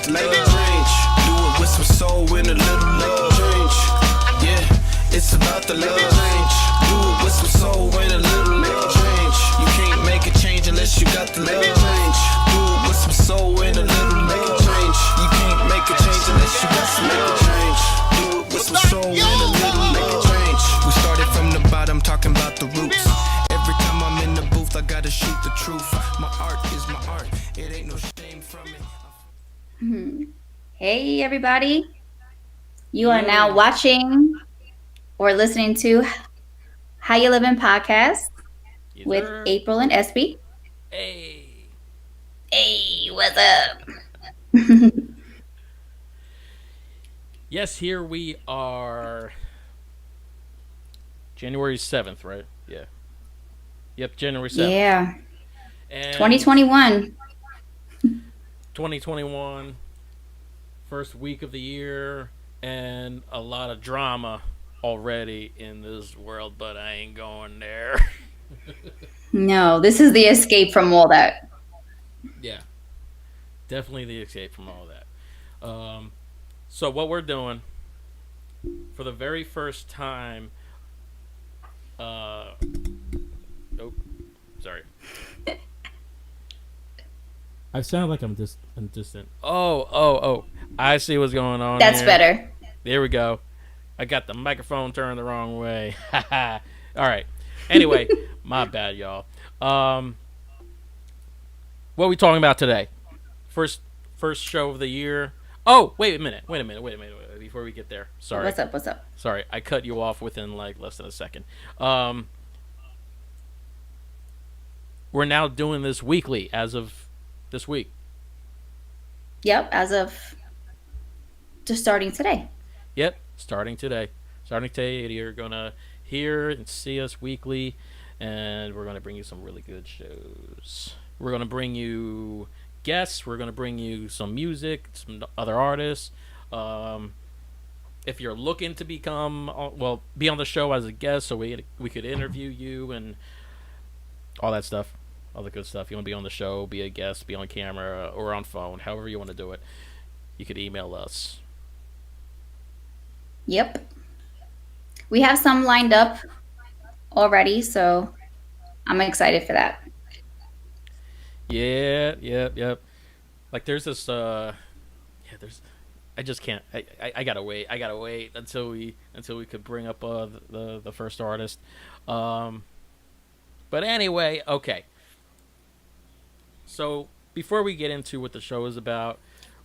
the love. Change. Do it with some soul and a little love. Change. Yeah, it's about the love. Change. Do it with some soul and a little love. Change. You can't make a change unless you got the love. Change. Do it with some soul and a little love. Change. You can't make a change unless you got some love. Change. Do it with some soul and a little love. Change. We started from the bottom, talking about the roots. Every time I'm in the booth, I gotta shoot the truth. My art is my art. It ain't no shame from it. Hey, everybody. You are now watching or listening to How You Living podcast with April and Espee. Hey. Hey, what's up? Yes, here we are. January 7th, right? Yeah. Yep, January 7th. Yeah. And 2021. 2021. First week of the year. And a lot of drama already in this world, but I ain't going there. No, this is the escape from all that. Yeah. Definitely the escape from all that. So what we're doing, for the very first time, sorry. I sound like I'm distant. Oh. I see what's going on. That's here. better. There we go. I got the microphone turned the wrong way. All right. Anyway, my bad, y'all. What are we talking about today? First show of the year. Oh, wait a minute. Before we get there. Sorry. What's up? Sorry, I cut you off within like less than a second. We're now doing this weekly as of this week. Yep, as of just starting today. Yep, starting today. You're going to hear and see us weekly, and we're going to bring you some really good shows. We're going to bring you guests. We're going to bring you some music, some other artists. If you're looking to be on the show as a guest so we could interview you and all that stuff, all the good stuff. You want to be on the show, be a guest, be on camera or on phone, however you want to do it, you could email us. Yep. We have some lined up already, so I'm excited for that. Yep. Like there's this I just can't. I gotta wait until we could bring up the first artist. But anyway, okay. So before we get into what the show is about,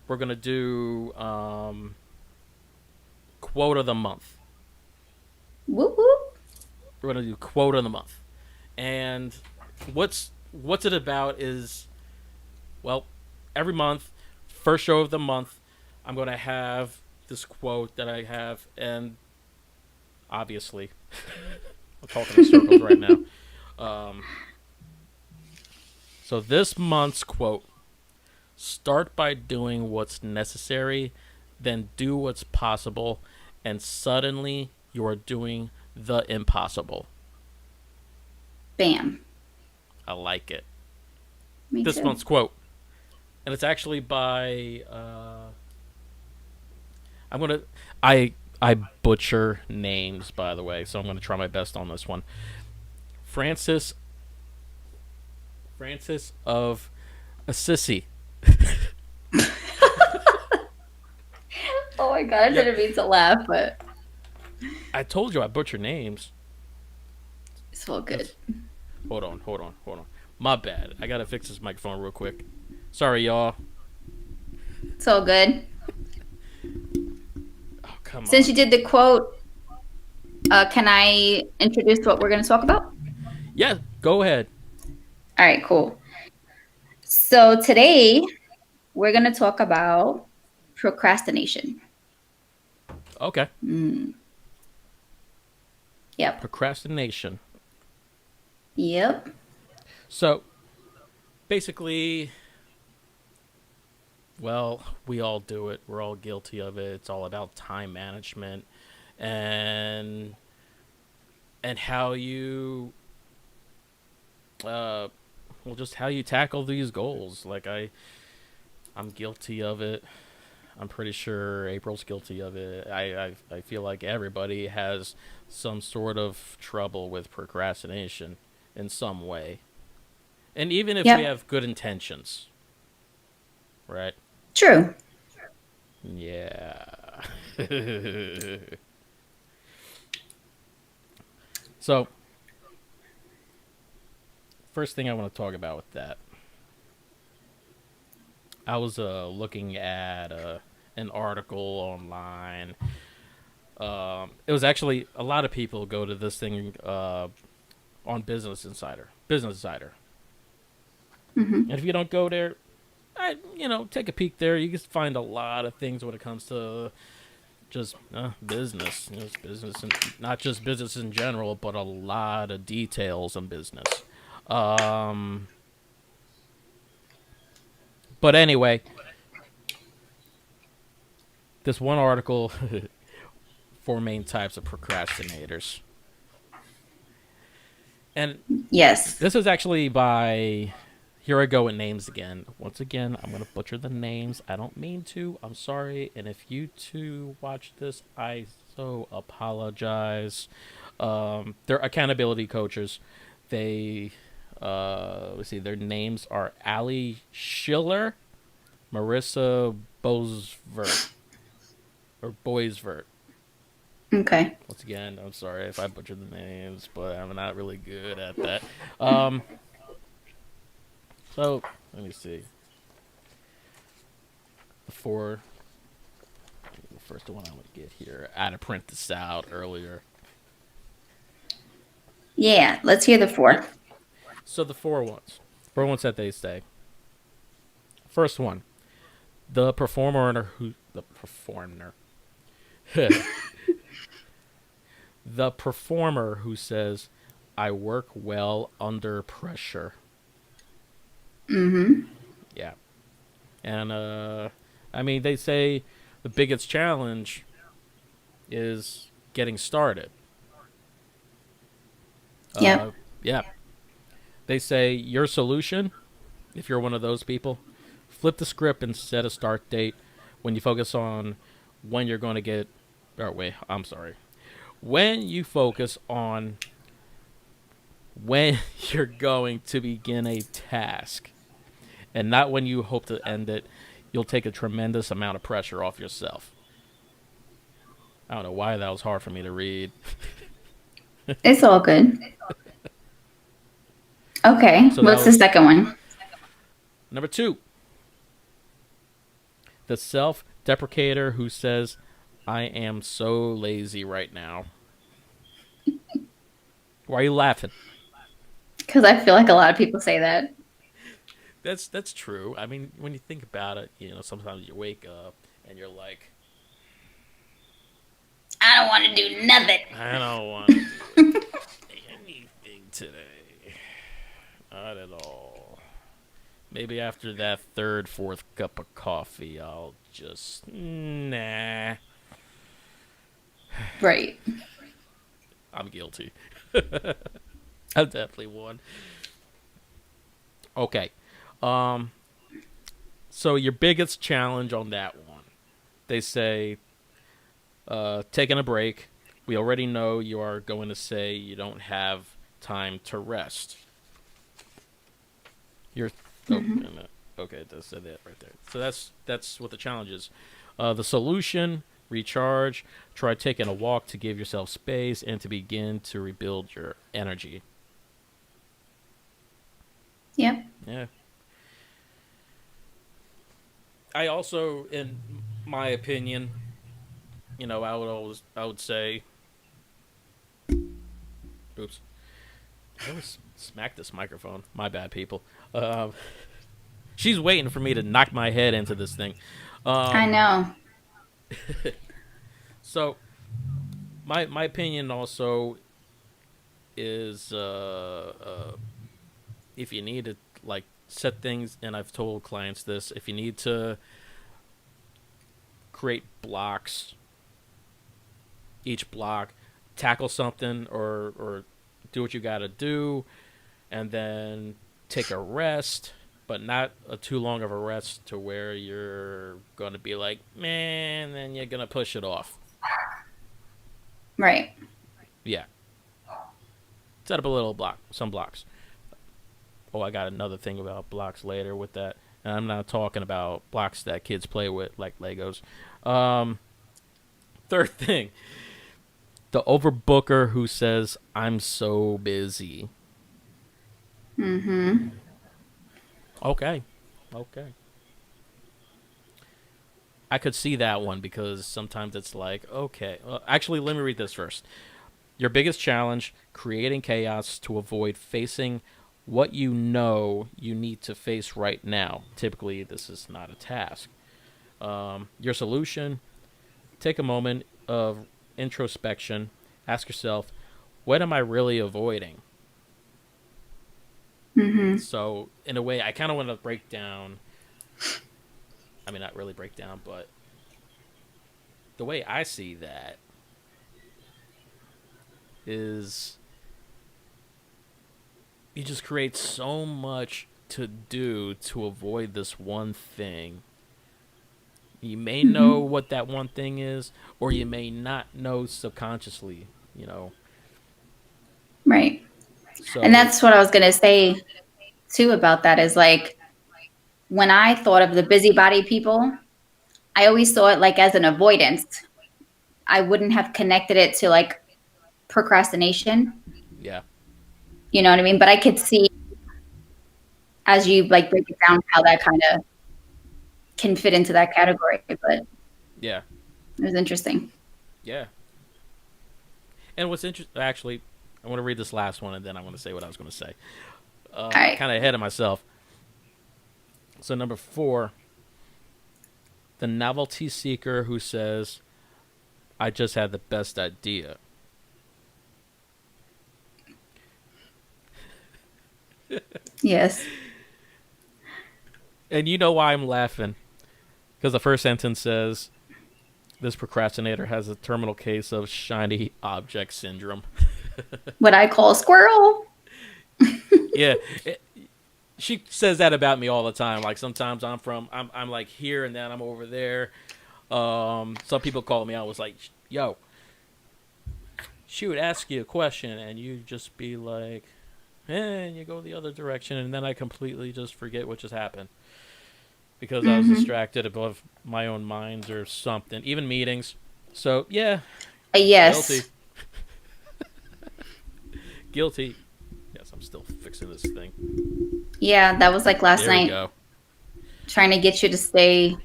we're gonna do quote of the month. Whoop whoop. We're gonna do quote of the month, and what's it about is, well, every month, first show of the month, I'm going to have this quote that I have, and obviously, I'm talking in circles right now. So this month's quote: start by doing what's necessary, then do what's possible, and suddenly you are doing the impossible. Bam. I like it. Me This too. month's quote. And it's actually by I butcher names, by the way, so I'm gonna try my best on this one. Francis of Assisi. Oh my god, I didn't mean to laugh, but I told you I butcher names. it's all good. Hold on. My bad. I gotta fix this microphone real quick. Sorry, y'all. It's all good. Oh, come on. Since you did the quote, can I introduce what we're going to talk about? Yeah, go ahead. All right, cool. So today we're going to talk about procrastination. Okay. Yep. Procrastination. Yep. So, basically, well, we all do it. We're all guilty of it. It's all about time management and how you, just how you tackle these goals. Like I'm guilty of it. I'm pretty sure April's guilty of it. I feel like everybody has some sort of trouble with procrastination in some way. And even if we Yep. have good intentions, right? True. Yeah. So, first thing I want to talk about with that, I was looking at an article online. It was actually a lot of people go to this thing on Business Insider. Business Insider. Mm-hmm. And if you don't go there, take a peek there. You can find a lot of things when it comes to just business. Just business, and not just business in general, but a lot of details on business. But anyway, this one article, 4 main types of procrastinators. And Yes. this is actually by, here I go with names again. Once again, I'm going to butcher the names. I don't mean to. I'm sorry. And if you two watch this, I so apologize. They're accountability coaches. They, let's see, their names are Allie Schiller, Marissa Boisvert, or Boisvert. Okay. Once again, I'm sorry if I butchered the names, but I'm not really good at that. So, let me see. The first one I'm going to get here. I had to print this out earlier. Yeah. Let's hear the 4. So the 4 ones. 4 ones that they say. First one. The performer who... The performer. The performer who says, I work well under pressure. Mm-hmm. Yeah. And, I mean, they say the biggest challenge is getting started. Yep. Yeah. They say your solution, if you're one of those people, flip the script and set a start date when you focus on when you're going to get... When you focus on when you're going to begin a task and not when you hope to end it, you'll take a tremendous amount of pressure off yourself. I don't know why that was hard for me to read. It's all good. Okay. So What's the second one? Number 2. The self-deprecator who says, I am so lazy right now. Why are you laughing? Because I feel like a lot of people say that. That's true. I mean, when you think about it, sometimes you wake up and you're like, I don't want to do nothing. I don't want to do anything today. Not at all. Maybe after that 3rd, 4th cup of coffee, I'll just, nah. Right. I'm guilty. I'm definitely one. Okay. So your biggest challenge on that one, they say, taking a break. We already know you are going to say you don't have time to rest. Okay, that said that right there. So that's what the challenge is. The solution: recharge. Try taking a walk to give yourself space and to begin to rebuild your energy. Yep. Yeah. I also, in my opinion, I would say, oops, I always smack this microphone. My bad, people. She's waiting for me to knock my head into this thing. I know. So, my opinion also is, if you need to set things, and I've told clients this, if you need to create blocks, each block, tackle something or do what you got to do, and then take a rest, but not too long of a rest to where you're going to be like, man, then you're going to push it off. Right. Yeah. Set up a little block, some blocks. Oh, I got another thing about blocks later with that. And I'm not talking about blocks that kids play with, like Legos. Third thing, the overbooker who says, I'm so busy. Mm-hmm. Okay. I could see that one because sometimes it's like, okay. Actually, let me read this first. Your biggest challenge, creating chaos to avoid facing what you know you need to face right now. Typically, this is not a task. Your solution, take a moment of introspection. Ask yourself, what am I really avoiding? Mm-hmm. So, in a way, I kind of want to break down. I mean, not really break down, but the way I see that is you just create so much to do to avoid this one thing. You may know what that one thing is, or you may not know subconsciously, you know. Right. So, And that's what I was going to say too about that is like, when I thought of the busybody people, I always saw it like as an avoidance. I wouldn't have connected it to like procrastination. yeah. You know what I mean? But I could see as you like break it down how that kind of can fit into that category. But Yeah. it was interesting. Yeah. And what's interesting, actually, I want to read this last one and then I want to say what I was going to say. All right. Kind of ahead of myself. So, number 4, the novelty seeker who says, I just had the best idea. Yes. And you know why I'm laughing. Because the first sentence says, this procrastinator has a terminal case of shiny object syndrome. What I call a squirrel. Yeah. She says that about me all the time. Like sometimes I'm like here and then I'm over there. Some people call me. I was like, yo, she would ask you a question and you just be like, and you go the other direction, and then I completely just forget what just happened because I was distracted above my own mind or something. Even meetings. So yeah. Yes. Guilty. Guilty. Yes, I'm still fixing this thing. Yeah, that was like last There we night. go. Trying to get you to stay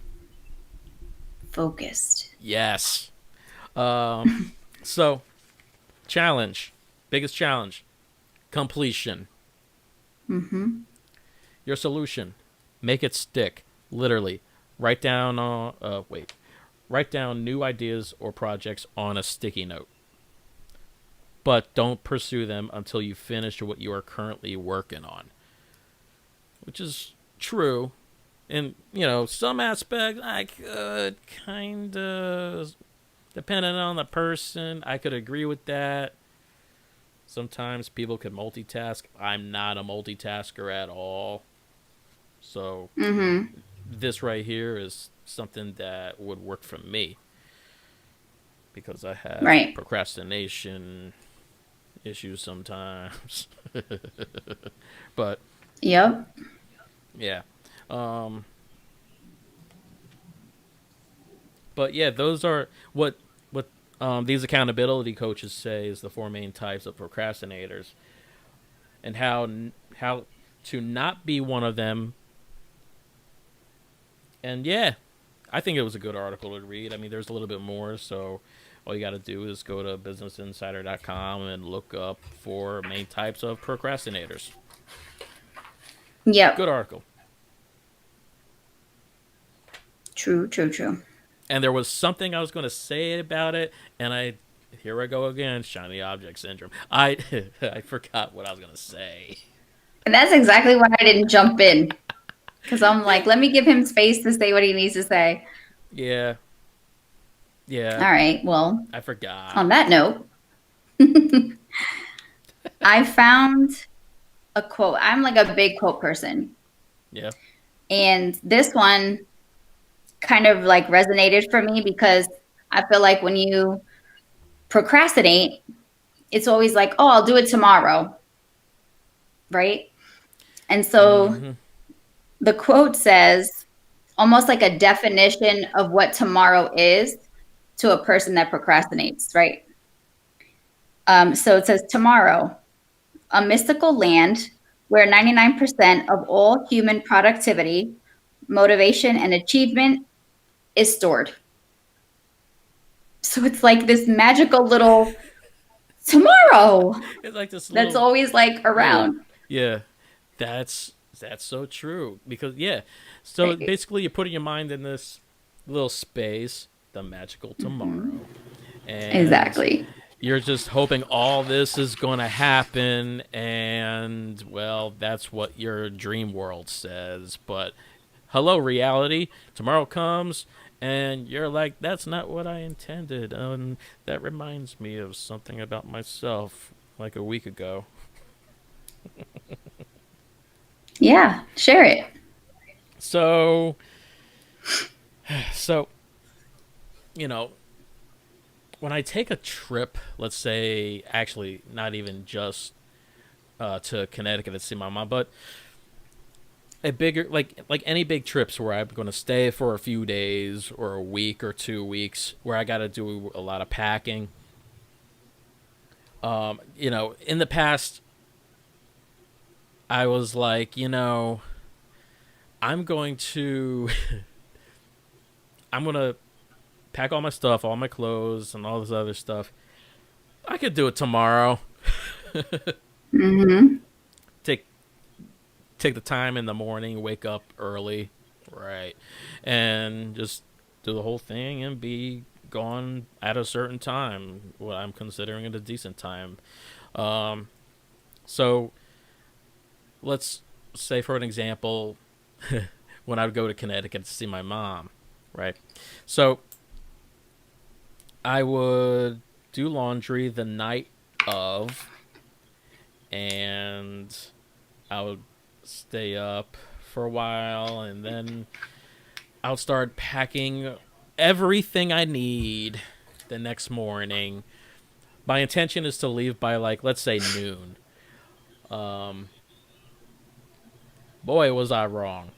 focused. Yes. So, challenge. Biggest challenge. Completion. Mm-hmm. Your solution. Make it stick. Literally. Write down new ideas or projects on a sticky note. But don't pursue them until you finish what you are currently working on. Which is true. In, some aspects, I could kind of, depending on the person, I could agree with that. Sometimes people can multitask. I'm not a multitasker at all. So this right here is something that would work for me. Because I have procrastination issues sometimes. But Yep. yeah. But yeah, those are what these accountability coaches say is the 4 main types of procrastinators, and how to not be one of them. And yeah, I think it was a good article to read. I mean, there's a little bit more, so all you got to do is go to businessinsider.com and look up 4 main types of procrastinators. Yep. Good article. True. And there was something I was going to say about it, and here I go again, shiny object syndrome. I forgot what I was going to say. And that's exactly why I didn't jump in. Because I'm like, let me give him space to say what he needs to say. Yeah. All right. Well, I forgot. On that note, I found a quote. I'm like a big quote person. Yeah. And this one kind of like resonated for me because I feel like when you procrastinate, it's always like, oh, I'll do it tomorrow. Right. And so Mm-hmm. the quote says almost like a definition of what tomorrow is to a person that procrastinates. Right. So it says tomorrow, a mystical land where 99% of all human productivity, motivation, and achievement is stored. So it's like this magical little tomorrow It's like this that's little always like little around. yeah. That's so true because yeah. So Right. basically, you're putting your mind in this little space, the magical tomorrow, and Exactly. you're just hoping all this is going to happen, and well, that's what your dream world says. But hello, reality. Tomorrow comes, and you're like, that's not what I intended. And that reminds me of something about myself like a week ago. Yeah. Share it. So, so you know, when I take a trip, let's say, actually, not even just to Connecticut to see my mom, but a bigger, like any big trips where I'm going to stay for a few days or a week or 2 weeks, where I got to do a lot of packing. In the past, I was like, I'm going to, I'm going to pack all my stuff, all my clothes, and all this other stuff. I could do it tomorrow. Mm-hmm. Take take the time in the morning, wake up early, right, and just do the whole thing and be gone at a certain time, what I'm considering it a decent time. Um, so let's say, for an example, when I would go to Connecticut to see my mom, right? So I would do laundry the night of, and I would stay up for a while, and then I'll start packing everything I need the next morning. My intention is to leave by, like, let's say noon. Um, Boy, was I wrong.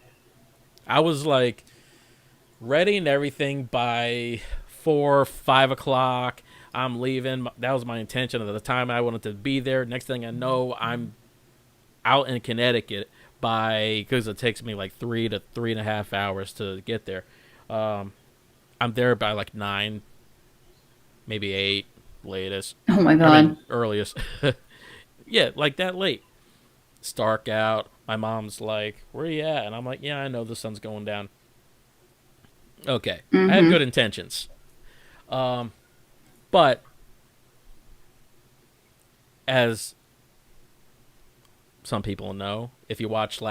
I was like ready and everything by 4, 5 o'clock. I'm leaving. That was my intention at the time I wanted to be there. Next thing I know, I'm out in Connecticut because it takes me like 3 to 3.5 hours to get there. Um, I'm there by like 9, maybe 8, latest. Oh my I mean, God. earliest. Yeah, like that late. It's dark out. My mom's like, "Where you at?" And I'm like, "Yeah, I know the sun's going down." Okay, I have Mm-hmm. good intentions. Um, but as some people know, if you watched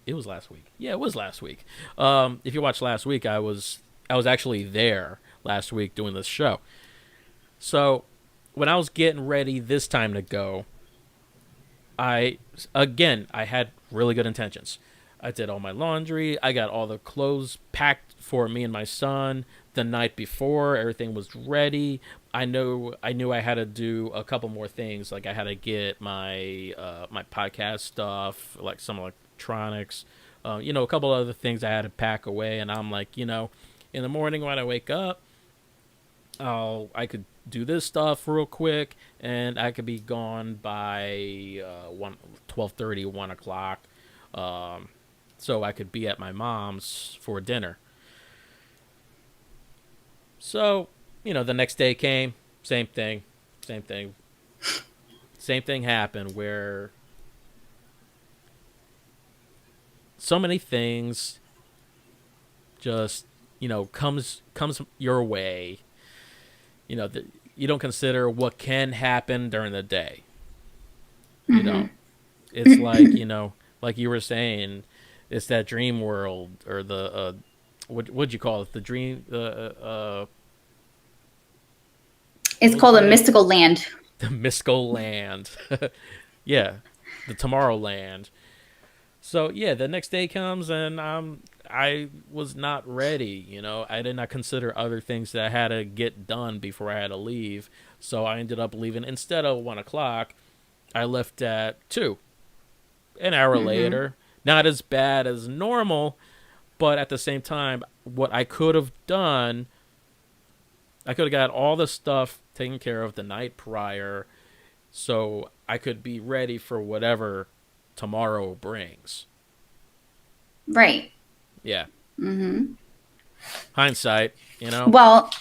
it was last week. Yeah, it was last week. If you watched last week, I was actually there last week doing this show. So when I was getting ready this time to go, I had really good intentions. I did all my laundry. I got all the clothes packed for me and my son the night before. Everything was ready. I knew I had to do a couple more things. Like I had to get my podcast stuff, like some electronics, a couple other things I had to pack away. And I'm like, in the morning when I wake up, I could do this stuff real quick, and I could be gone by 12:30, 1 o'clock, so I could be at my mom's for dinner. So, the next day came, same thing, same thing, same thing happened where so many things just comes your way. You don't consider what can happen during the day. You Mm-hmm. don't. It's like like you were saying, it's that dream world or the what'd you call it? The dream. It's What was called a that? mystical land. The mystical land. Yeah, the tomorrow land. So yeah, the next day comes and I was not ready. You know, I did not consider other things that I had to get done before I had to leave. So I ended up leaving instead of 1 o'clock. I left at 2, an hour Mm-hmm. later. Not as bad as normal, but at the same time, what I could have done, I could have got all the stuff taken care of the night prior, so I could be ready for whatever tomorrow brings. Right. Yeah, Mm-hmm. hindsight, you know. Well,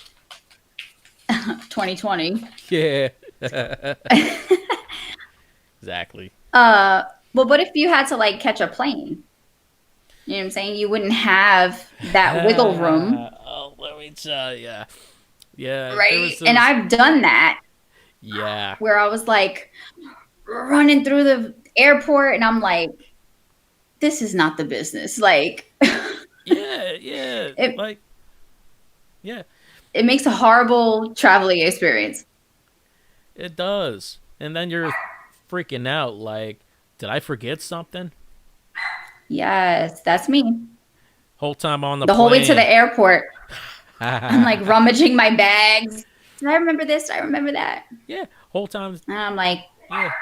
2020. Yeah, exactly. Well, what if you had to like catch a plane? You know what I'm saying? You wouldn't have that wiggle room, Oh, let me tell ya. Yeah, there right? was And this. I've done that Yeah, where I was like running through the airport and I'm like, this is not the business. Like yeah, yeah. it Like, yeah, it makes a horrible traveling experience. it does. And then you're freaking out. Like, did I forget something? Yes, that's me. Whole time on the The whole way to the plane. airport, I'm like Yeah, rummaging my bags. Did I remember this? Did I remember that? whole time. And I'm like, Yeah,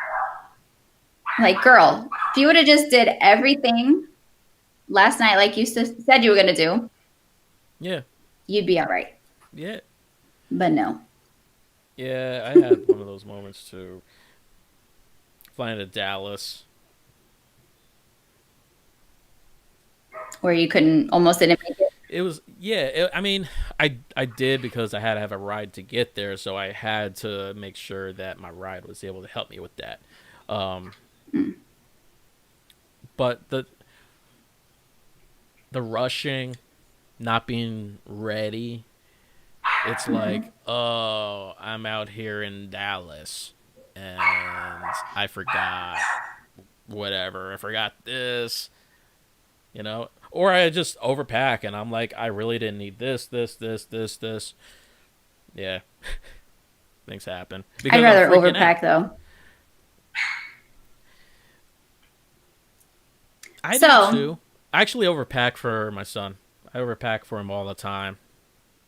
girl, if you would have just did everything last night, like you said you were gonna do, yeah, you'd be all right. yeah, But no, yeah. I had one of those moments too. Flying to Dallas. where you couldn't almost didn't make it. It was yeah. I mean, I did because I had to have a ride to get there, so I had to make sure that my ride was able to help me with that. Um, Mm. but the rushing, not being ready, it's like, oh, I'm out here in Dallas, and I forgot whatever. I forgot this, you know, or I just overpack, and I'm like, I really didn't need this. Yeah, things happen I'd because I'm rather freaking out. overpack though. I do So, too. I actually overpack for my son. I overpack for him all the time.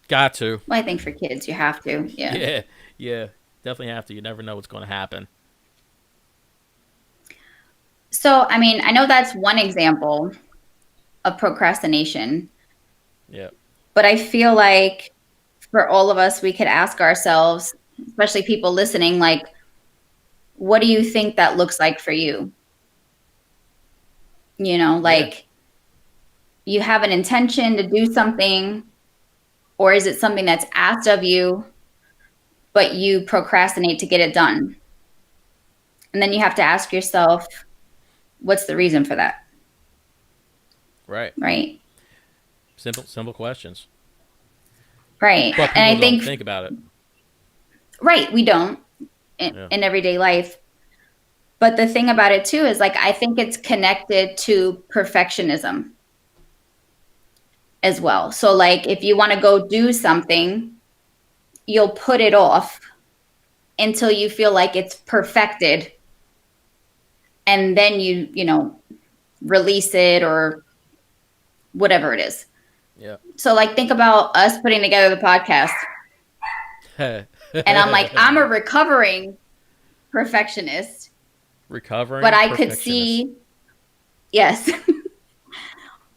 Got to. well, I think for kids you have to. Yeah. Yeah, yeah. Definitely have to. You never know what's going to happen. So, I mean, I know that's one example of procrastination, Yeah, but I feel like for all of us, we could ask ourselves, especially people listening, like, what do you think that looks like for you? You know, yeah, like you have an intention to do something, or is it something that's asked of you, but you procrastinate to get it done? And then you have to ask yourself, what's the reason for that? right. Right. Simple questions. Right. But And people I don't think, think about it. right, we don't Yeah, in everyday life. But the thing about it too is like, I think it's connected to perfectionism as well. So, like, if you want to go do something, you'll put it off until you feel like it's perfected. And then release it or whatever it is. yeah. So, like, think about us putting together the podcast. And I'm like, I'm a recovering perfectionist, but Recovering I could perfectionist. see, yes,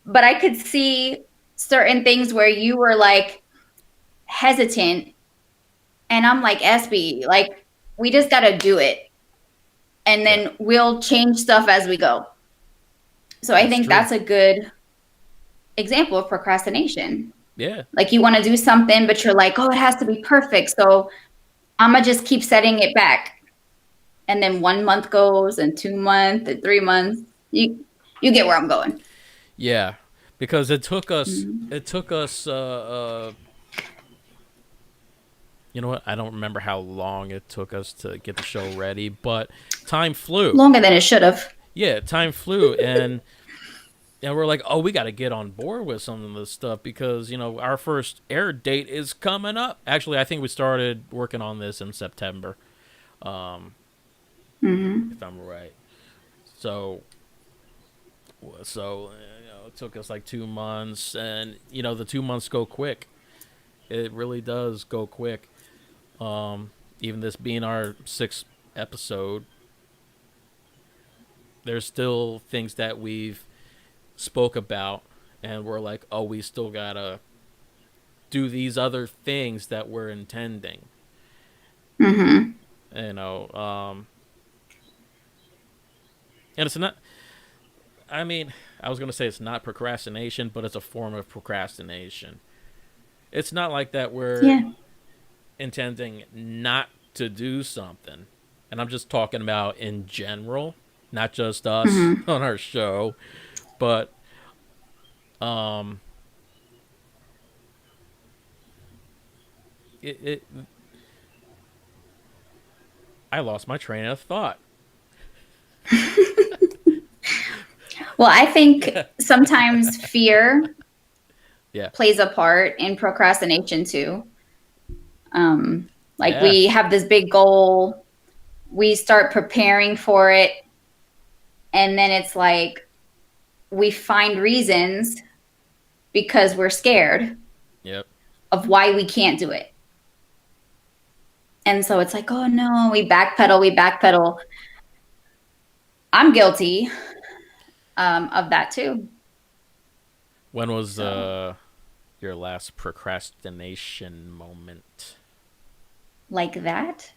but I could see certain things where you were like hesitant. And I'm like, Espee, like, we just got to do it. And Yeah, then we'll change stuff as we go. So I that's think true. that's a good example of procrastination. Yeah, Like, you want to do something, but you're like, oh, it has to be perfect. So I'm going to just keep setting it back. And then 1 month goes and 2 months and 3 months. You get where I'm going. yeah. Because it took us. Mhm. It took us. You know what? I don't remember how long it took us to get the show ready, but time flew. Longer than it should have. Yeah, time flew, and we're like, oh, we got to get on board with some of this stuff because our first air date is coming up. Actually, I think we started working on this in September, Hmm. if I'm right. So So it took us like 2 months, and the 2 months go quick. It really does go quick. Even this being our sixth episode, there's still things that we've spoke about, and we're like, oh, we still gotta do these other things that we're intending. Mm-hmm. And it's not. I mean, I was gonna say it's not procrastination, but it's a form of procrastination. It's not like that we're Yeah. intending not to do something. And I'm just talking about in general, not just us Mm-hmm. on our show, but um it I lost my train of thought. Well, I think sometimes fear Yeah. plays a part in procrastination too. Like Yeah. we have this big goal, we start preparing for it, and then it's like we find reasons because we're scared Yep. of why we can't do it. And so it's like, oh no, we backpedal. I'm guilty of that too. When was So, your last procrastination moment? like that.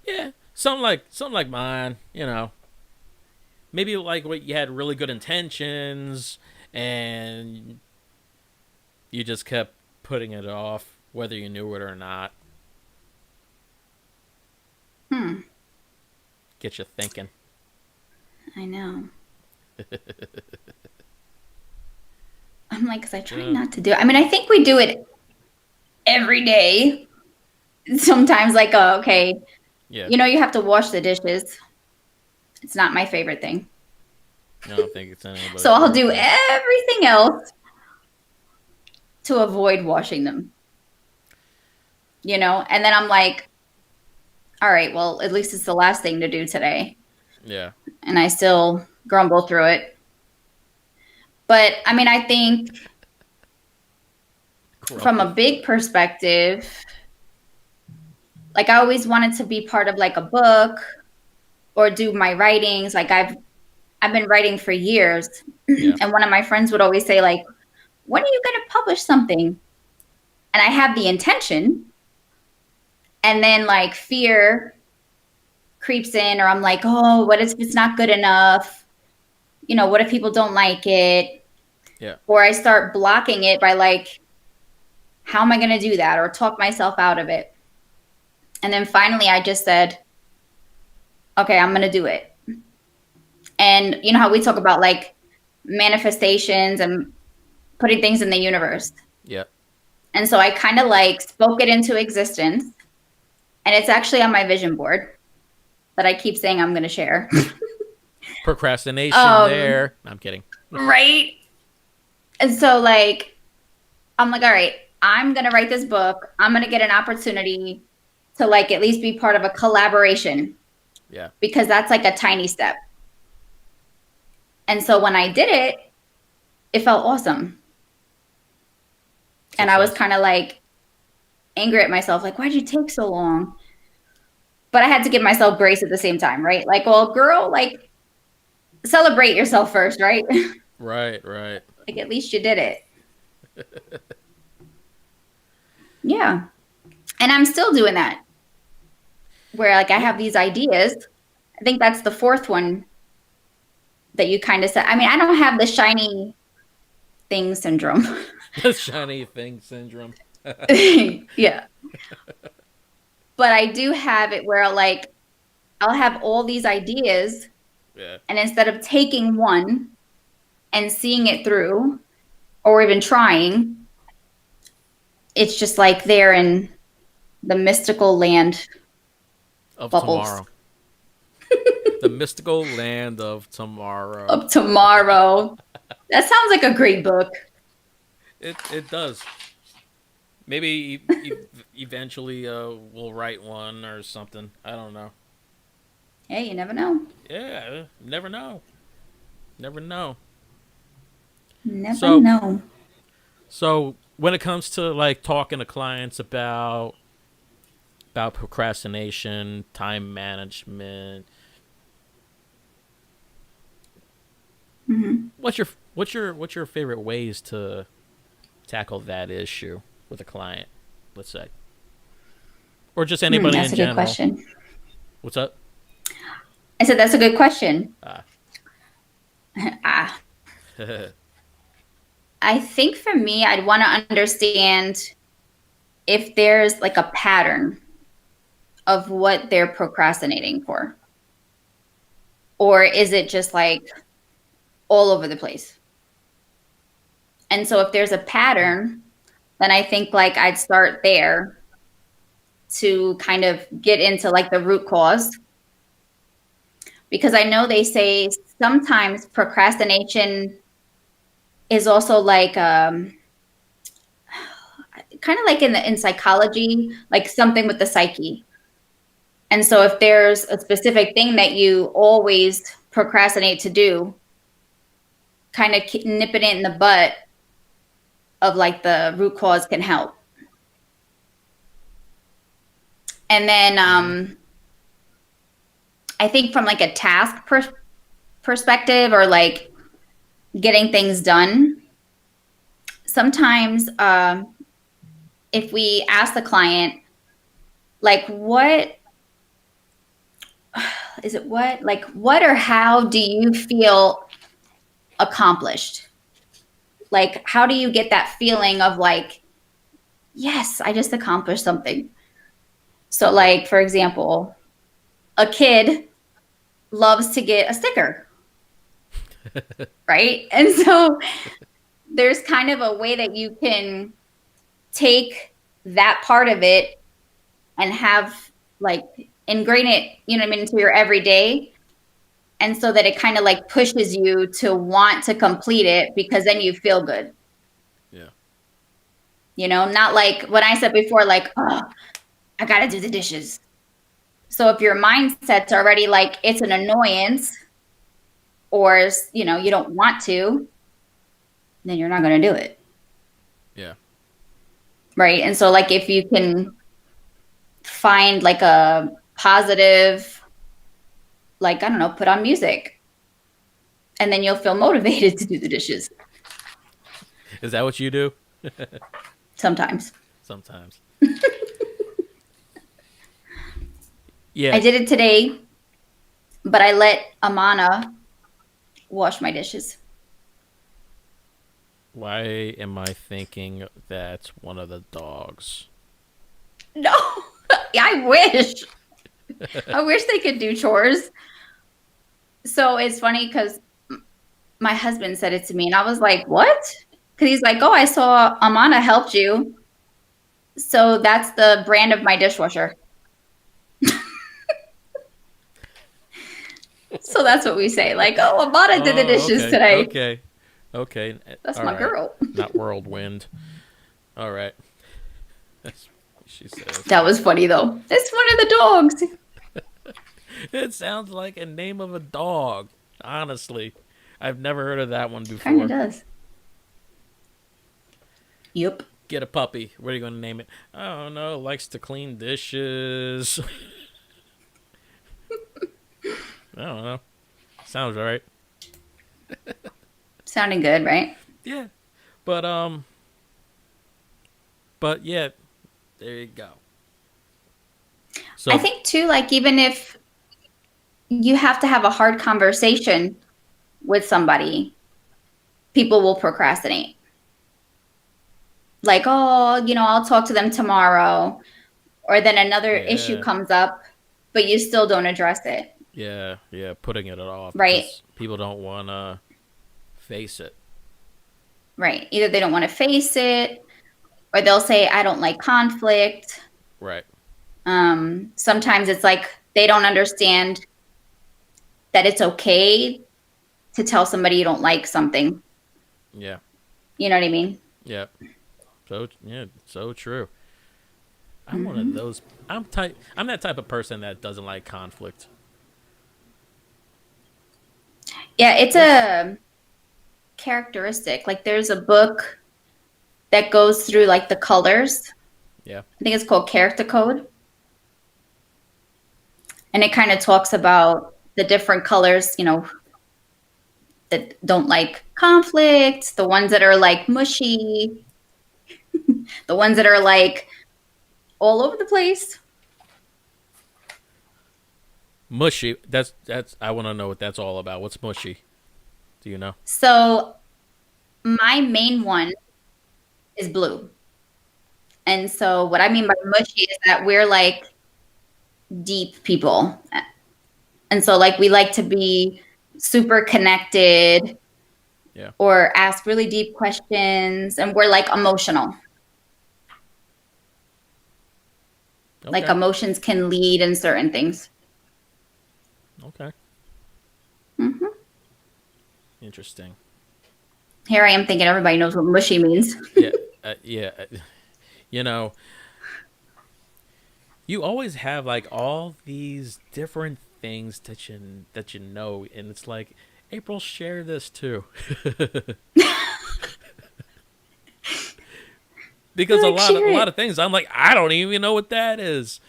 Yeah, something like mine. Maybe like what you had really good intentions, and you just kept putting it off, whether you knew it or not. Get you thinking. I know. I'm like, because I try Yeah. not to do it. I mean, I think we do it every day. Sometimes, like, oh, okay, Yeah. you have to wash the dishes. It's not my favorite thing. I don't think it's anybody's So I'll favorite do thing. everything else to avoid washing them, And then I'm like, all right, well, at least it's the last thing to do today. Yeah. And I still grumble through it. But I mean, I think from a big perspective, like I always wanted to be part of like a book or do my writings. Like I've been writing for years. Yeah. And one of my friends would always say, like, when are you going to publish something? And I have the intention. And then like fear creeps in, or I'm like, oh, what if it's not good enough? What if people don't like it? Yeah. Or I start blocking it by like, how am I going to do that? Or talk myself out of it. And then finally I just said, okay, I'm going to do it. And you know how we talk about like manifestations and putting things in the universe. Yeah. And so I kind of like spoke it into existence. And it's actually on my vision board that I keep saying I'm going to share. Procrastination there. I'm kidding. Right. And so like, I'm like, all right, I'm going to write this book. I'm going to get an opportunity to like at least be part of a collaboration. Yeah. Because that's like a tiny step. And so when I did it, it felt awesome. And I was kind of like angry at myself, like, why'd you take so long? But I had to give myself grace at the same time, right? Like, well, girl, like, celebrate yourself first, right? Right. Like, at least you did it. Yeah. And I'm still doing that. Where, like, I have these ideas. I think that's the fourth one that you kind of said. I mean, I don't have the shiny thing syndrome. The shiny thing syndrome. Yeah. But I do have it where like I'll have all these ideas, Yeah. and instead of taking one and seeing it through or even trying, it's just like they're in the mystical land Of bubbles. tomorrow. The mystical land of tomorrow. Of tomorrow. That sounds like a great book. It does. Maybe eventually we'll write one or something. I don't know. Hey, you never know. Yeah, never know. Never know. Never So know. so when it comes to like talking to clients about procrastination, time management, Hmm. what's your favorite ways to tackle that issue with a client, let's say, or just anybody That's in a good general? question. What's up? I said that's a good question. Ah. Ah, I think for me, I'd want to understand if there's like a pattern of what they're procrastinating for, or is it just like all over the place? And so if there's a pattern, then I think like I'd start there to kind of get into like the root cause, because I know they say sometimes procrastination is also like kind of like in psychology, like something with the psyche. And so if there's a specific thing that you always procrastinate to do, kind of nipping it in the butt of like the root cause can help. And then Mhm. I think from like a task perspective, or like getting things done, sometimes if we ask the client, like, what is it, what or how do you feel accomplished? Like, how do you get that feeling of like, yes, I just accomplished something? So, Yeah. like, for example, a kid loves to get a sticker, right? And so there's kind of a way that you can take that part of it and have like ingrain it, you know what I mean, into your everyday. And so that it kind of like pushes you to want to complete it because then you feel good. Yeah. You know, not like what I said before, like, oh, I got to do the dishes. So if your mindset's already like it's an annoyance, or, you know, you don't want to, then you're not going to do it. Yeah. Right. And so, like, if you can find like a positive, like, I don't know, put on music, and then you'll feel motivated to do the dishes Is that what you do? sometimes. Sometimes. I Yeah. did it today, but I let Amana wash my dishes. Why am I thinking that's one of the dogs? No, I wish. I wish they could do chores. So it's funny because my husband said it to me, and I was like, what? Because he's like, oh, I saw Amana helped you. So that's the brand of my dishwasher. So that's what we say. Like, oh, Amana did the Oh, dishes okay. today. Okay. Okay. That's All my right. girl. Not whirlwind. All right. That's what she says. That was funny though. It's one of the dogs. It sounds like a name of a dog. Honestly, I've never heard of that one Kind of before. does. Yep. Get a puppy. What are you going to name it? I don't know. Likes to clean dishes. I don't know. Sounds right. Sounding good, right? Yeah. But but yeah, there you go. I So think too, like, even if you have to have a hard conversation with somebody, people will procrastinate. Like, oh, you know, I'll talk to them tomorrow. Or then another issue yeah, comes up, but you still don't address it. yeah, putting it off Right. because people don't want to face it. Right. Either they don't want to face it, or they'll say, I don't like conflict. Right. Sometimes it's like they don't understand that it's okay to tell somebody you don't like something. Yeah. You know what I mean? Yeah. So yeah, so true. I'm one of Hmm. those. I'm that type of person that doesn't like conflict. Yeah, it's It's a characteristic. Like there's a book that goes through like the colors. Yeah. I think it's called Character Code. And it kind of talks about the different colors, you know, that don't like conflict, the ones that are like mushy, the ones that are like all over the place. Mushy. That's I want to know what that's all about. What's mushy? Do you know? So my main one is blue. And so what I mean by mushy is that we're like deep people. And so like we like to be super connected Yeah. or ask really deep questions, and we're like emotional. Like Okay. emotions can lead in certain things. Okay. Hmm. Interesting. Here I am thinking everybody knows what mushy means. Yeah. Yeah. You know, you always have like all these different things that you know, and it's like, April, share this too. Because Like, a share lot it. of things I'm like, I don't even know what that is.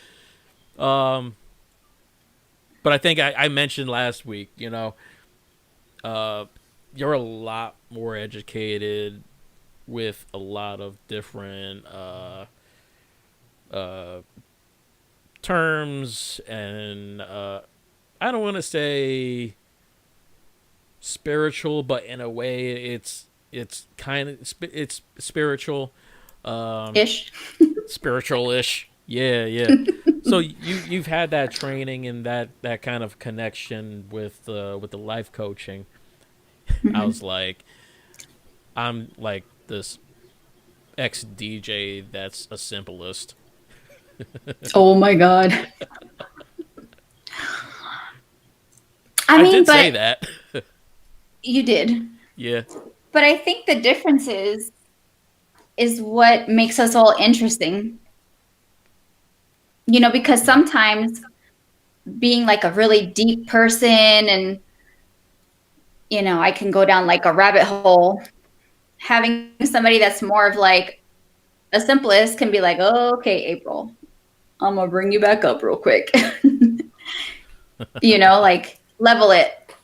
But I think I mentioned last week, you know, you're a lot more educated with a lot of different uh, terms, and I don't want to say spiritual, but in a way, it's kind of it's spiritual, Ish. spiritual-ish. Yeah, yeah. So you've had that training and that kind of connection with the life coaching. I was like, I'm like this ex DJ that's a simplest. Oh my God. I I mean, did say but that. you did. Yeah, But I think the difference is what makes us all interesting. You know, because yeah, sometimes being like a really deep person and, you know, I can go down like a rabbit hole. Having somebody that's more of like a simplest can be like, oh, okay, April, I'm gonna bring you back up real quick. You know, like level it.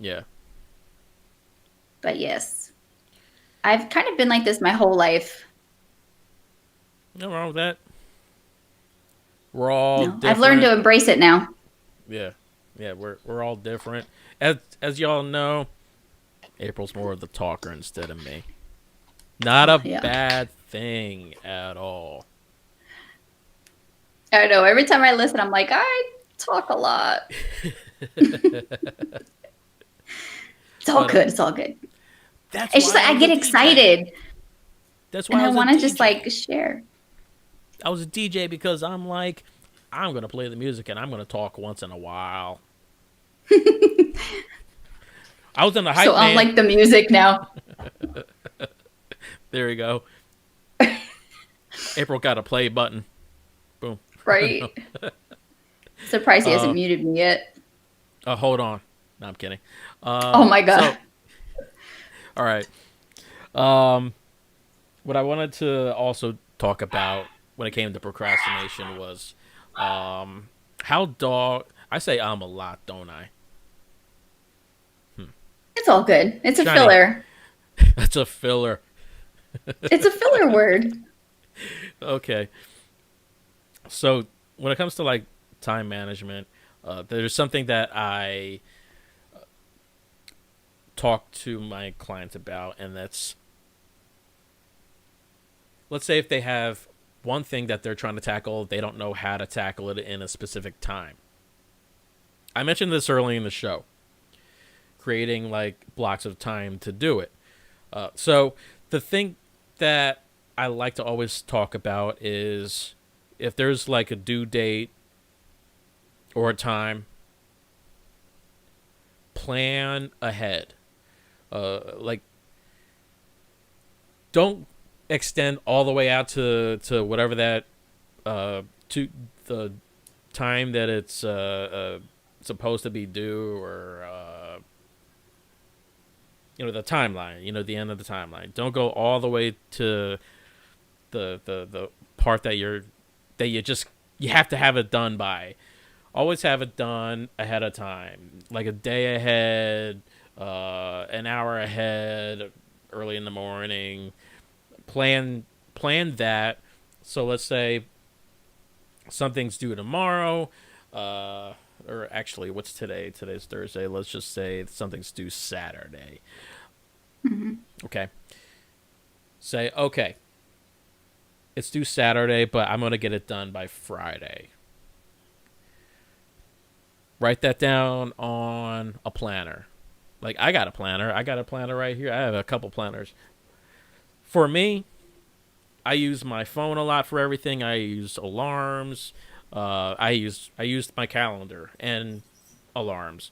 yeah. But yes, I've kind of been like this my whole life. Nothing wrong with that. We're all No, I've learned different. to embrace it now. Yeah, yeah. We're all different. As y'all know, April's more of the talker instead of me. Not a Yeah, bad thing at all. I know. Every time I listen, I'm like, I talk a lot. It's all But good. It's all good. that's It's just why like I I was a get DJ. excited That's and why I I was a want to just like DJ. share. I was a DJ because I'm like, I'm gonna play the music and I'm gonna talk once in a while. I was in the So hype man. unlike the music now, There we go. April got a play button. Boom. right? Surprised he hasn't Uh, muted me yet. hold on. No, I'm kidding. Oh my So, God. all right. What I wanted to also talk about when it came to procrastination was how dog. I say a lot, don't I? It's all good. It's a Shiny. filler. That's a filler. It's a filler word. Okay. So when it comes to like time management, there's something that I talk to my clients about, and that's, let's say if they have one thing that they're trying to tackle, they don't know how to tackle it in a specific time. I mentioned this early in the show, creating like blocks of time to do it. So the thing that I like to always talk about is if there's like a due date or a time, plan ahead. Like, don't extend all the way out to whatever that to the time that it's supposed to be due, or the timeline, the end of the timeline. Don't go all the way to the part that you have to have it done by. Always have it done ahead of time, like a day ahead, an hour ahead, early in the morning. Plan that. So let's say something's due tomorrow, or actually, what's today? Today's Thursday. Let's just say something's due Saturday. Okay. Say, okay, it's due Saturday, but I'm going to get it done by Friday. Write that down on a planner. Like, I got a planner. Right here. I have a couple planners. For me, I use my phone a lot for everything. I use alarms. I used my calendar and alarms.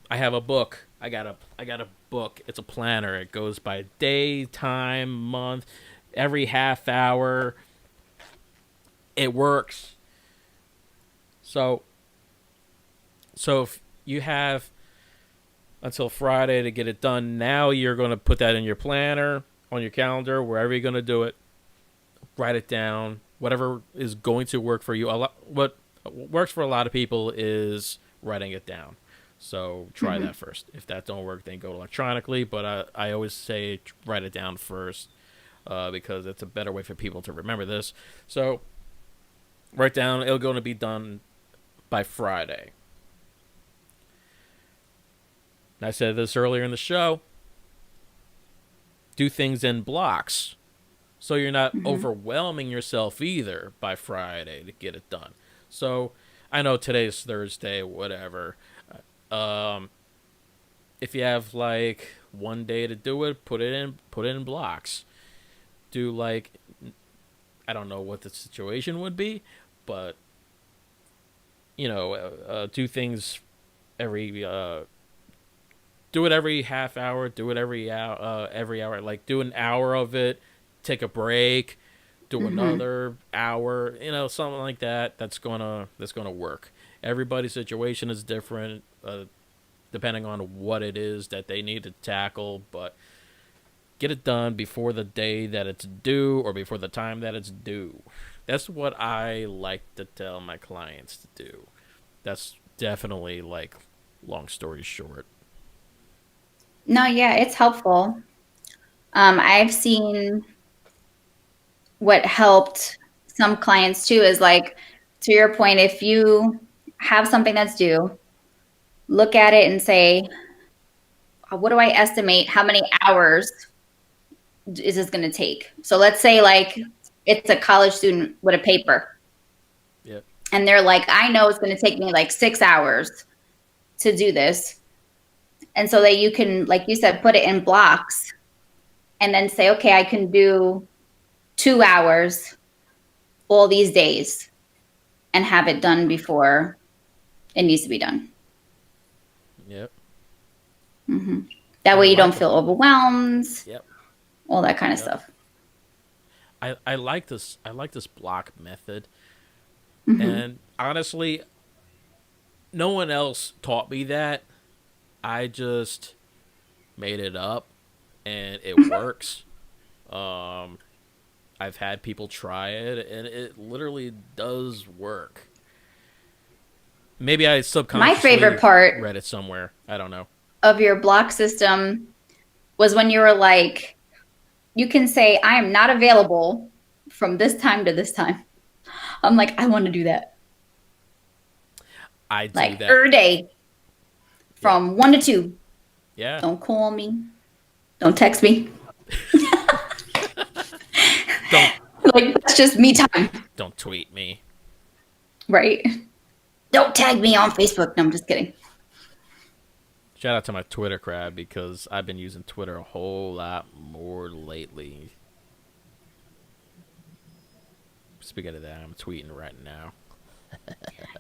I have a book. I got a book. It's a planner. It goes by day, time, month, every half hour. It works. So if you have until Friday to get it done, now you're going to put that in your planner, on your calendar, wherever you're going to do it. Write it down. Whatever is going to work for you. What works for a lot of people is writing it down. So try that first. If that don't work, then go electronically. But I always say write it down first, because it's a better way for people to remember this. So write down, it's going to be done by Friday. And I said this earlier in the show. Do things in blocks, so you're not overwhelming yourself either by Friday to get it done. So I know today's Thursday, whatever. If you have like one day to do it, put it in blocks. Do like, I don't know what the situation would be, but do things do it every half hour, do it every hour, like do an hour of it, take a break, do another hour, something like that. That's gonna work. Everybody's situation is different, depending on what it is that they need to tackle, but get it done before the day that it's due or before the time that it's due. That's what I like to tell my clients to do. That's definitely, like, long story short. No, yeah, it's helpful. I've seen what helped some clients too is, like, to your point, if you have something that's due, look at it and say, what do I estimate? How many hours is this going to take? So let's say, like, it's a college student with a paper. Yep. And they're like, I know it's going to take me like 6 hours to do this. And so that you can, like you said, put it in blocks and then say, okay, I can do 2 hours all these days and have it done before it needs to be done. Yep. That way you don't feel overwhelmed. Yep. All that kind of stuff. I like this block method. And honestly, no one else taught me that. I just made it up, and it works. I've had people try it, and it literally does work. Maybe I subconsciously My favorite part read it somewhere. I don't know. Of your block system was when you were like, you can say, I am not available from this time to this time. I'm like, I want to do that. I do like, that. Every day from 1 to 2. Yeah. Don't call me. Don't text me. Like, that's just me time. Don't tweet me. Right. Don't tag me on Facebook. No, I'm just kidding. Shout out to my Twitter crowd, because I've been using Twitter a whole lot more lately. Speaking of that, I'm tweeting right now.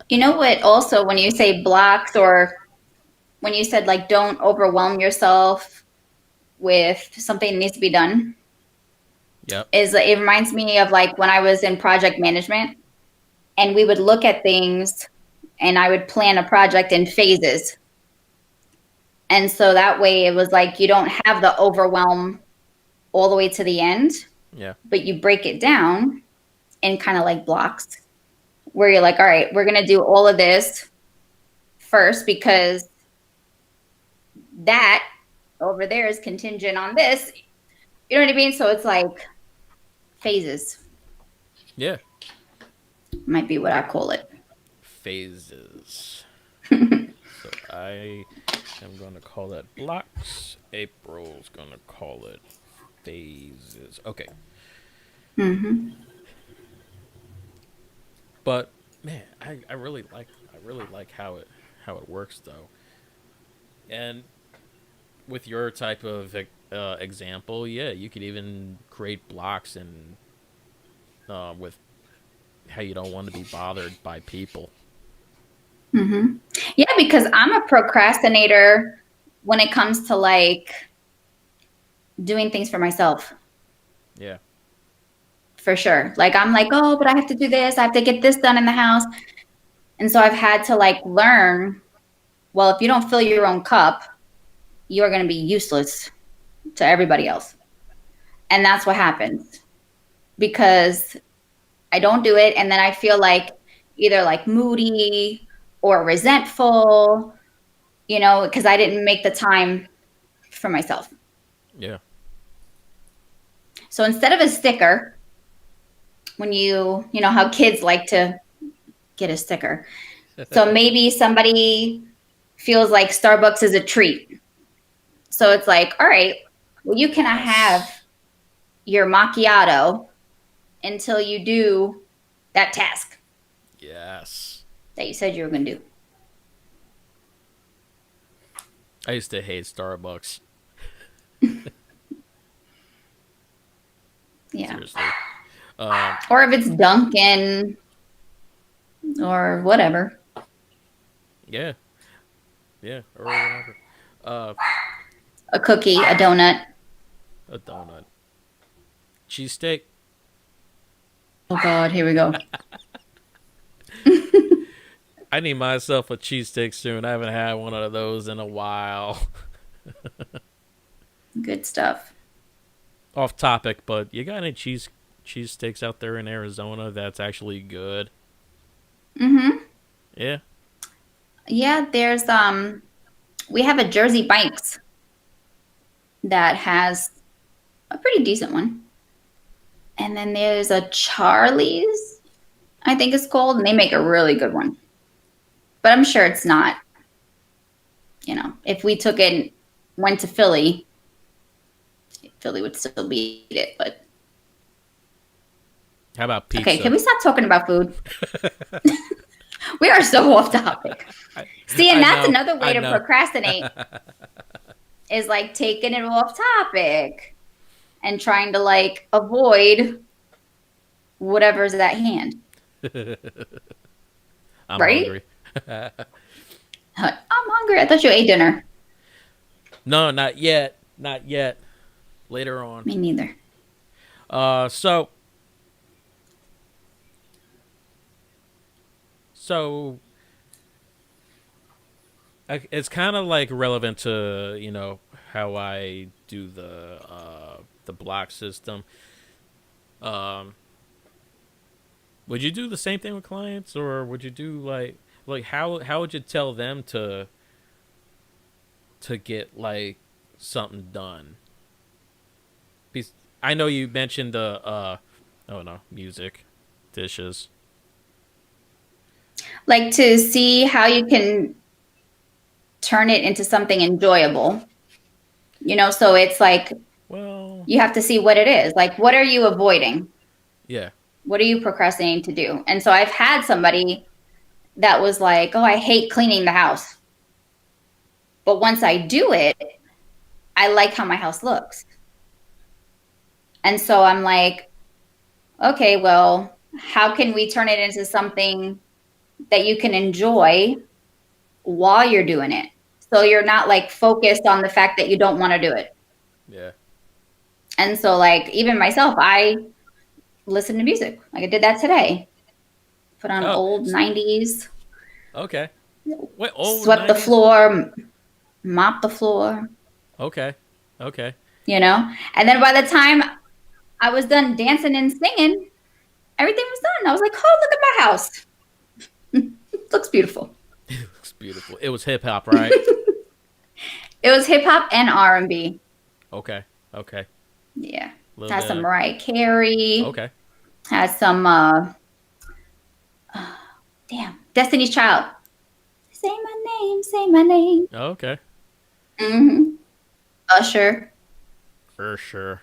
You know what? Also, when you say blocks, or when you said, like, don't overwhelm yourself with something that needs to be done. Yep. It reminds me of, like, when I was in project management, and we would look at things and I would plan a project in phases. And so that way it was like you don't have the overwhelm all the way to the end, Yeah. but you break it down in kind of like blocks where you're like, all right, we're going to do all of this first because that over there is contingent on this. You know what I mean? So it's like phases Yeah. might be what I call it. Phases. So I am going to call that blocks. April's going to call it phases. Okay. Mm-hmm. But man, I really like how it works though. And with your type of example, yeah, you could even create blocks and with how you don't want to be bothered by people. Mm-hmm. Yeah, because I'm a procrastinator when it comes to like doing things for myself, Yeah. for sure. Like I'm like, oh, but I have to do this. I have to get this done in the house. And so I've had to like learn, well, if you don't fill your own cup, you're going to be useless to everybody else. And that's what happens because I don't do it. And then I feel like either like moody or resentful, you know, because I didn't make the time for myself. Yeah. So instead of a sticker, when you know how kids like to get a sticker. So maybe somebody feels like Starbucks is a treat. So it's like, all right, well, you cannot have your macchiato until you do that task Yes. that you said you were going to do. I used to hate Starbucks. Yeah. Seriously. Or if it's Dunkin' or whatever. Yeah. Yeah. Or whatever. A cookie, a donut. A donut. Cheesesteak. Oh, God, here we go. I need myself a cheesesteak soon. I haven't had one of those in a while. Good stuff. Off topic, but you got any cheesesteaks out there in Arizona that's actually good? Mm-hmm. Yeah. Yeah, there's we have a Jersey Mike's that has a pretty decent one. And then there's a Charlie's, I think it's called, and they make a really good one. But I'm sure it's not, you know, if we took it and went to Philly would still beat it, but How about pizza? okay, can we stop talking about food? We are so off topic. See, and that's another way to procrastinate is like taking it off topic and trying to like avoid whatever's at hand. I'm right? hungry. I'm hungry. I thought you ate dinner. No, not yet. Not yet. Later on. Me neither. So it's kind of like relevant to, you know, how I do the block system. Would you do the same thing with clients, or would you do like how would you tell them to get like something done? Because I know you mentioned music, dishes. Like to see how you can turn it into something enjoyable. You know, so it's like, Well, you have to see what it is. Like, what are you avoiding? yeah. What are you procrastinating to do? And so I've had somebody that was like, oh, I hate cleaning the house. But once I do it, I like how my house looks. And so I'm like, okay, well, how can we turn it into something that you can enjoy while you're doing it? So you're not like focused on the fact that you don't want to do it. Yeah. And so like even myself, I listen to music. Like I did that today. Put on old 90s. Okay. Wait, old Swept 90s? the floor. mop the floor, Okay. Okay. you know? And then by the time I was done dancing and singing, everything was done. I was like, oh, look at my house. It looks beautiful. Looks beautiful. It was hip hop, right? It was hip hop and R&B. Okay. Okay. Yeah. Little Has bit. some Mariah Carey. Okay. Has some Destiny's Child. Say my name, say my name. Okay. Mm-hmm. Usher. For sure.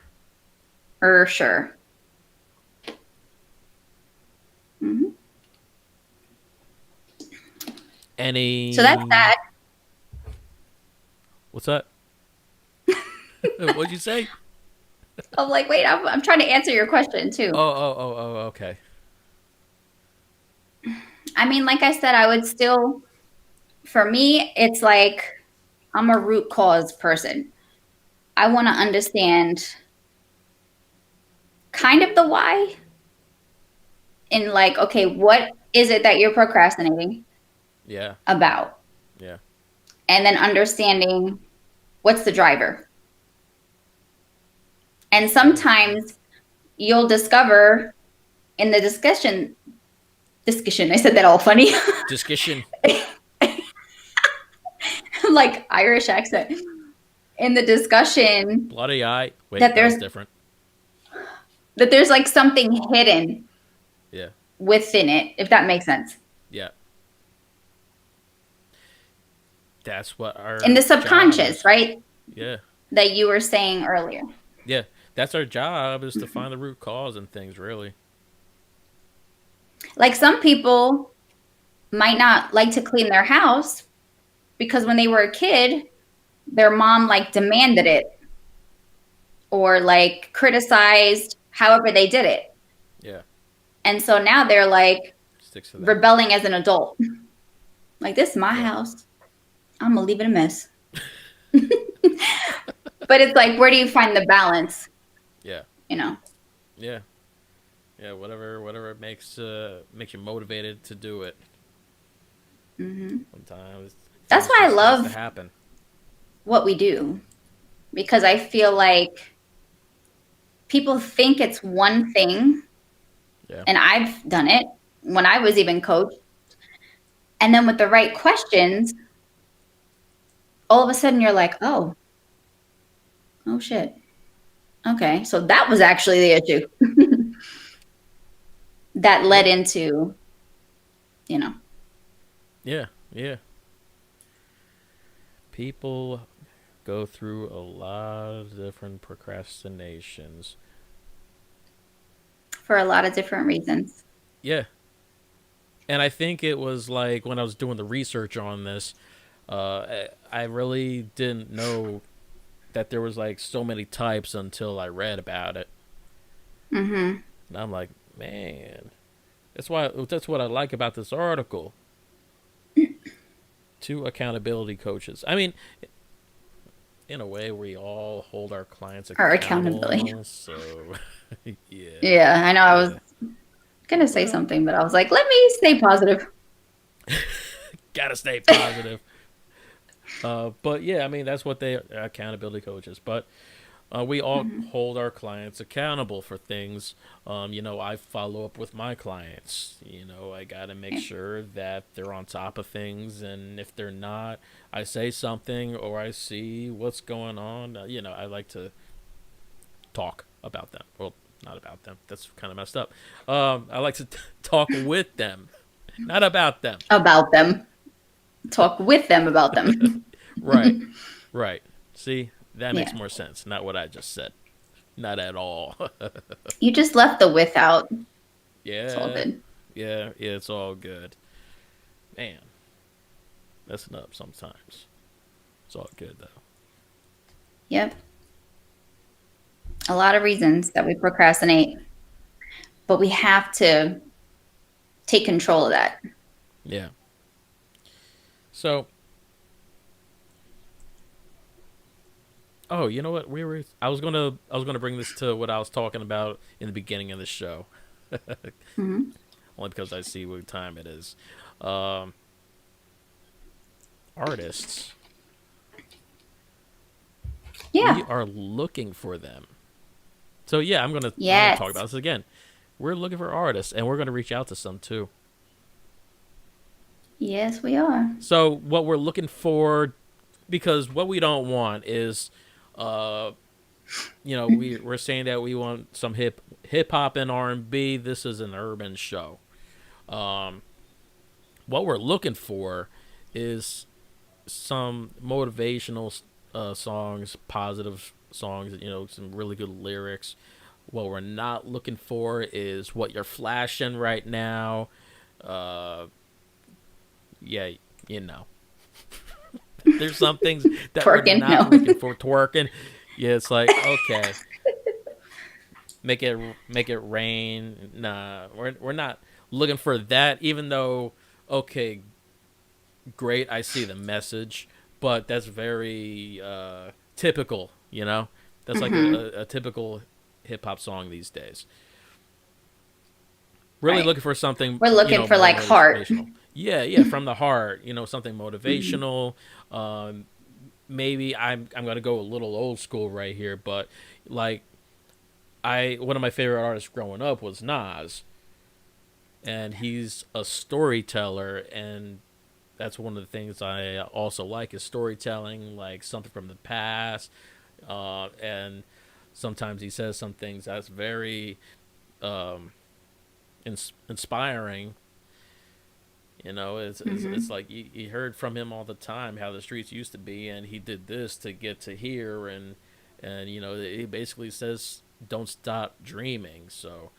Usher. Mm-hmm. Any. So that's that. What's that? What'd you say? I'm like, wait, I'm trying to answer your question too. Oh. Okay. I mean, like I said, I would still, for me, it's like I'm a root cause person. I want to understand kind of the why and like, okay, what is it that you're procrastinating Yeah. about? Yeah. And then understanding what's the driver. And sometimes you'll discover in the discussion, I said that all funny. Discussion. Like Irish accent. In the discussion Bloody eye. Wait, that that was there's different. like something hidden Yeah. within it, if that makes sense. Yeah. That's what our In the job subconscious, is. right? Yeah. That you were saying earlier. Yeah. That's our job, is to find the root cause and things, really. Like some people might not like to clean their house because when they were a kid, their mom like demanded it or like criticized however they did it. Yeah. And so now they're like Sticks to that. rebelling as an adult. Like, this is my Yeah. house. I'm going to leave it a mess. But it's like, where do you find the balance? Yeah. You know? Yeah. Yeah. Whatever makes you motivated to do it. Mm-hmm. Sometimes. That's things why I just love has to happen. what we do. Because I feel like people think it's one thing. Yeah. And I've done it when I was even coached. And then with the right questions, all of a sudden you're like, oh shit. Okay. So that was actually the issue that led into, you know. Yeah. Yeah. People go through a lot of different procrastinations. For a lot of different reasons. Yeah. And I think it was like when I was doing the research on this, I really didn't know that there was like so many types until I read about it. Mm-hmm. And I'm like, man, that's what I like about this article. 2 accountability coaches. I mean, in a way, we all hold our clients accountable. Our accountability. So, yeah. Yeah, I know. I was going to say something, but I was like, let me stay positive. Gotta stay positive. But yeah, I mean, that's what they are, accountability coaches. But we all hold our clients accountable for things. I follow up with my clients. I got to make sure that they're on top of things. And if they're not, I say something or I see what's going on. I like to talk about them. Well, not about them. That's kind of messed up. I like to talk with them, not about them. About them. Talk with them about them. Right. Right. See, that makes Yeah. more sense. Not what I just said. Not at all. You just left the with out. Yeah. It's all good. Yeah, it's all good. Man, messing up sometimes. It's all good though. Yep. A lot of reasons that we procrastinate, but we have to take control of that. Yeah. So, you know what? I was gonna bring this to what I was talking about in the beginning of the show. Mm-hmm. Only because I see what time it is. Artists Yeah. we are looking for them. So yeah, I'm gonna Yes. talk about this again. We're looking for artists, and we're gonna reach out to some too. Yes, we are. So what we're looking for, because what we don't want is, uh, we're saying that we want some hip hop and R&B. This is an urban show. Um, what we're looking for is some motivational songs, positive songs. Some really good lyrics. What we're not looking for is what you're flashing right now. Uh, yeah, you know. There's some things that we're Twerking, not no. looking for. Twerking. Yeah, it's like, okay. Make it rain. Nah, we're not looking for that, even though, okay, great, I see the message, but that's very typical, That's like a typical hip hop song these days. Really Right. looking for something, We're looking for like heart. motivational. Yeah, from the heart, something motivational. Maybe I'm gonna go a little old school right here, but like one of my favorite artists growing up was Nas, and he's a storyteller, and that's one of the things I also like is storytelling, like something from the past, and sometimes he says some things that's very um, inspiring. It's like you heard from him all the time how the streets used to be, and he did this to get to here, and he basically says don't stop dreaming. So,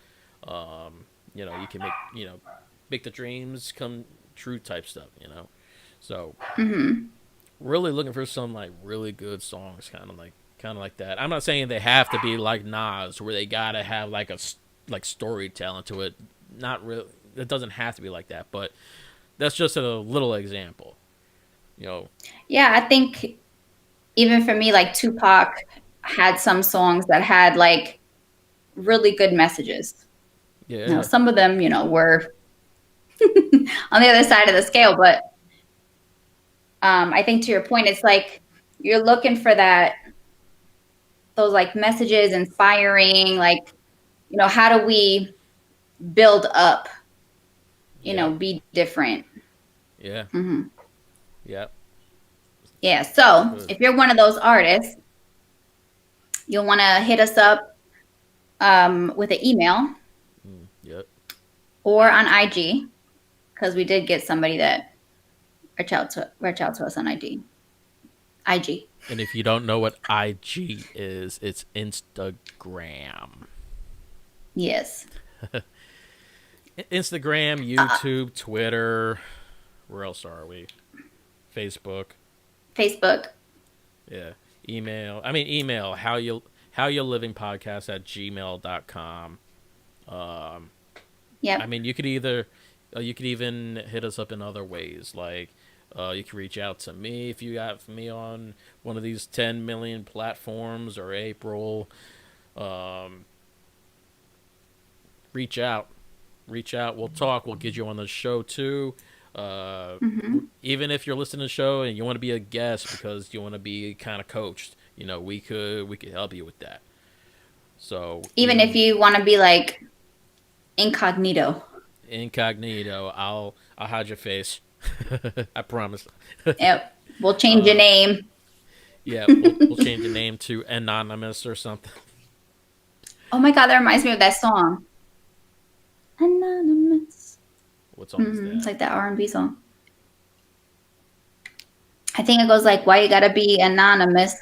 you can make the dreams come true type stuff. So really looking for some like really good songs, kind of like that. I'm not saying they have to be like Nas, where they gotta have like like storytelling to it. Not really. It doesn't have to be like that, but that's just a little example. Yeah, I think even for me, like Tupac had some songs that had like really good messages. Yeah. Some of them, were on the other side of the scale, but I think to your point, it's like you're looking for those like messages, inspiring, like, how do we build up, be different. Yeah. Mm-hmm. Yeah. Yeah. So Good. if you're one of those artists, you'll want to hit us up with an email Yep. or on IG, because we did get somebody that reach out to us on IG. And if you don't know what IG is, it's Instagram. Yes. Instagram, YouTube, Twitter. Where else are we? Facebook. Yeah. Email how you living podcast at gmail.com. Yep. You could even hit us up in other ways, like you can reach out to me if you got me on one of these 10 million platforms, or April. Reach out. We'll talk. We'll get you on the show too. Even if you're listening to the show and you want to be a guest because you want to be kind of coached, we could help you with that. So Even if you want to be like incognito, I'll hide your face. I promise. yep. We'll change your name. Yeah, we'll change the name to Anonymous or something. Oh my God, that reminds me of that song. Anonymous. What song is that? It's like that R&B song. I think it goes like, why you gotta be anonymous?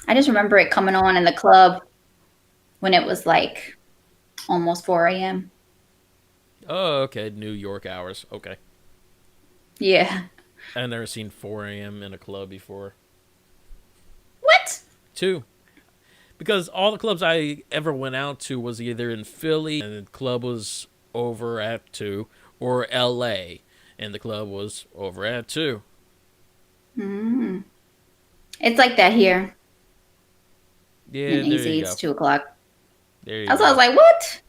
I just remember it coming on in the club when it was like almost 4 a.m. Oh, okay. New York hours. Okay. Yeah. I've never seen 4 a.m. in a club before. What? 2. Because all the clubs I ever went out to was either in Philly, and the club was over at 2, or LA, and the club was over at 2. It's like that here. Yeah, In there AZ, you it's go. 2:00. There you I go. was like, what?